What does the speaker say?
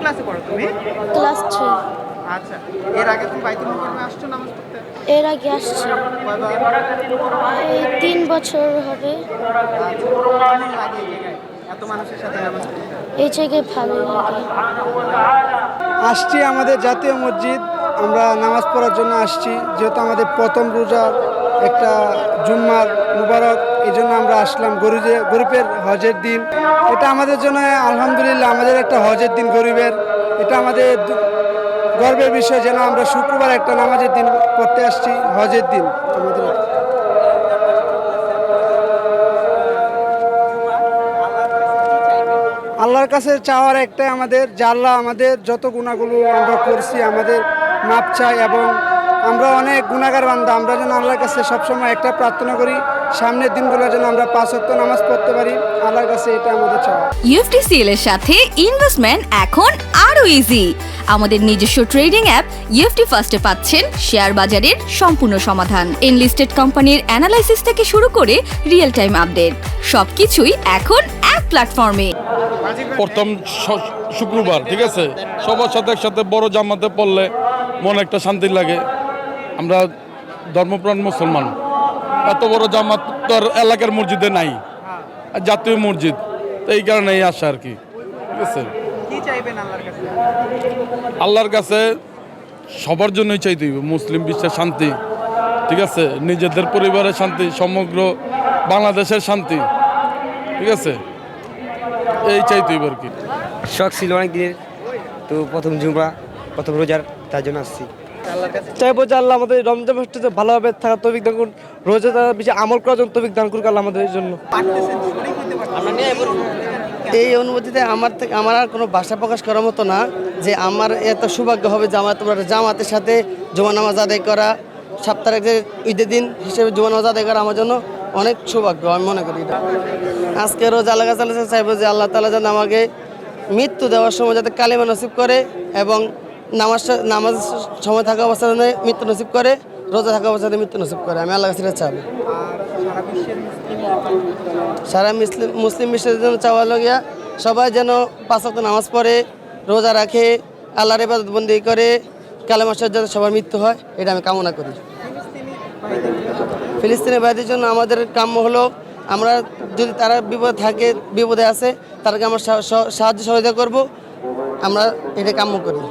ক্লাসে পড়ো তুমি? ক্লাস 3। আচ্ছা, এর আগে তুমি বাইতুল মোকাররমে আসছো নামাজ পড়তে? এর আগে আসছি, কয়বার? এই 3 বছর হবে। আচ্ছা, কেমন লাগে এই জায়গায় এত মানুষের সাথে নামাজ পড়তে? এই জায়গায় ভালোই লাগে। আসছি আমাদের জাতীয় মসজিদ, আমরা নামাজ পড়ার জন্য আসছি, যেহেতু আমাদের প্রথম রোজার একটা জুম্মার মুবারক, এই জন্য আমরা আসলাম। গরিবের হজের দিন, এটা আমাদের জন্য আলহামদুলিল্লাহ আমাদের একটা হজের দিন গরিবের, এটা আমাদের গর্বের বিষয় যেন আমরা শুক্রবার একটা নামাজের দিন পড়তে আসছি, হজের দিন আমাদের। আল্লাহর কাছে চাওয়ার একটাই আমাদের, যে আল্লাহ আমাদের যত গুনাহগুলো আমরা করছি আমাদের মাপ চাই, এবং আমরা অনেক গুনাহগার বান্দা, আমরা যেন আল্লাহর কাছে সবসময় একটা প্রার্থনা করি, সামনের দিনগুলো যেন আমরা 5 ওয়াক্ত নামাজ পড়তে পারি, আল্লাহর কাছে এটা আমাদের চাওয়া। ইউএফটিসিএল এর সাথে ইনভেস্টমেন্ট এখন আরো ইজি। আমাদের নিজস্ব ট্রেডিং অ্যাপ ইউএফটি ফার্স্টে পাচ্ছেন শেয়ার বাজারের সম্পূর্ণ সমাধান, এনলিস্টেড কোম্পানির অ্যানালাইসিস থেকে শুরু করে রিয়েল টাইম আপডেট, সবকিছুই এখন এক প্ল্যাটফর্মে। প্রথম শুক্রবার, ঠিক আছে, সবার সাথে একসাথে বড় জামাতে পড়লে মনে একটা শান্তি লাগে। আমরা ধর্মপ্রাণ মুসলমান, এত বড় জামাত তো আর এলাকার মসজিদে নাই, আর জাতীয় মসজিদ, তো এই কারণে এই আশা আর কি, ঠিক আছে। কি চাইবেন আল্লাহর কাছে? আল্লাহর কাছে সবার জন্যই চাইতে হইব মুসলিম বিশ্বের শান্তি, ঠিক আছে, নিজেদের পরিবারের শান্তি, সমগ্র বাংলাদেশের শান্তি, ঠিক আছে, এই চাইতে হইব আর কি। শখ ছিল অনেক দিনের, তো প্রথম জুমা প্রথম রোজার, তার জন্য আসছি। আল্লাহর কাছে চাইবো যে আল্লাহ আমাদের রমজান মাসটাতে ভালোভাবে থাকার তৌফিক দান করুন, রোজাটা বেশি আমল করার জন্য তৌফিক দান করুন আল্লাহ আমাদের জন্য। পারতেছেন, শরীক হইতে পারতেছেন। এই অনুভূতিতে আমার আর কোনো ভাষা প্রকাশ করার মতো না, যে আমার এত সৌভাগ্য হবে যে আমার তোমরা জামাতের সাথে জুমা নামাজ আদায় করা, সপ্তাহের ঈদের দিন হিসেবে জুমা নামাজ আদায় করা আমার জন্য অনেক সৌভাগ্য আমি মনে করি এটা। আজকে রোজ আল্লাহ কাছে চাইবো যে আল্লাহ তাআলা যেন আমাকে মৃত্যু দেওয়ার সময় যাতে কালিমা নসিব করে, এবং নামাজ সময় থাকা অবস্থায় মৃত্যু নসিব করে, রোজা থাকা অবস্থায় মৃত্যু নসিব করে, আমি আল্লাহ কাছে চাইবো। আর সারা বিশ্বের সারা মুসলিম বিশ্বের জন্য চাওয়া লগিয়া সবাই যেন 5 ওয়াক্ত নামাজ পড়ে, রোজা রাখে, আল্লাহর ইবাদত বন্দেগী করে, কালেমা শরীফ যাতে সবার মৃত্যু হয়, এটা আমি কামনা করি। ফিলিস্তিনি ভাইদের জন্য আমাদের কাম্য হলো, আমরা যদি তারা বিপদে আছে, তাদেরকে আমরা সাহায্য সহযোগিতা করব, আমরা এটা কাম্য করি।